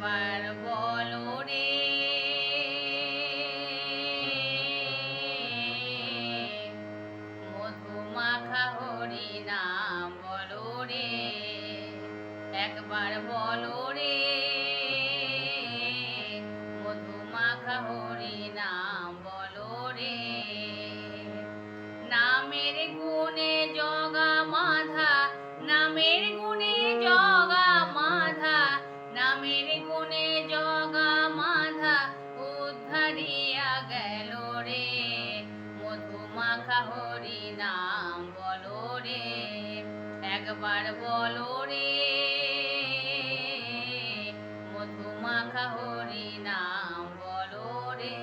একবার বলো রে মধুমাখা হরি নাম বলো রে, একবার বলো রে মধুমাখা হরি নাম বলো রে। নামের গুণে জগা মাধা, নামের গুণে জগা মাধা, নামের গুণে জগা মাধা উদ্ধারিয়া গেল রে। মধুমাখা হরি নাম বলো রে, একবার বলো রে মধুমাখা হরি নাম বলো রে।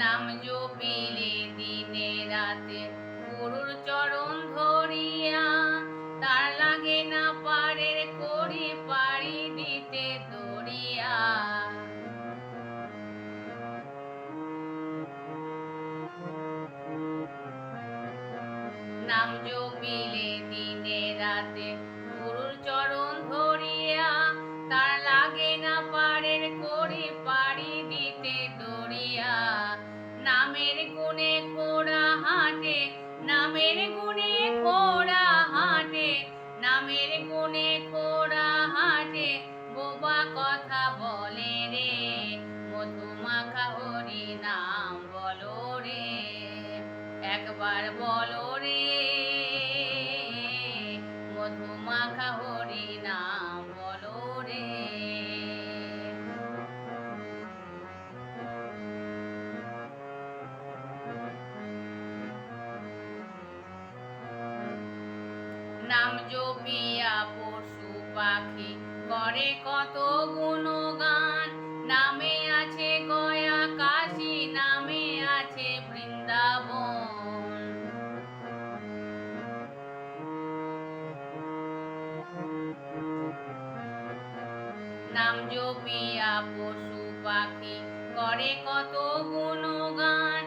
নাম জপিলে দিনে রাতে গুরুর চরণ ধরিয়া, তার লাগে না পারের করি পাড়ি দিতে দরিয়া। নাম জপিলে দিনে রাতে গুরুর চরণ ধরিয়া, তার লাগে না পারের করি পাড়ি দিতে দরিয়া। নামের গুণে ঘোড়া হাঁটে, নামের গুণে ঘোড়া হাঁটে, নামের গুণে ঘোড়া হাঁটে বোবা কথা বলে রে। মধুমাখা হরি নাম বলো রে, একবার বলো রে মধুমাখা হরি নাম বলো রে। নাম জপিয়া পশু পাখি করে কত গুণগান, নামে আছে গয়া কাশী, নামে আছে বৃন্দাবন। নাম জপিয়া পশু পাখি করে কত গুণগান,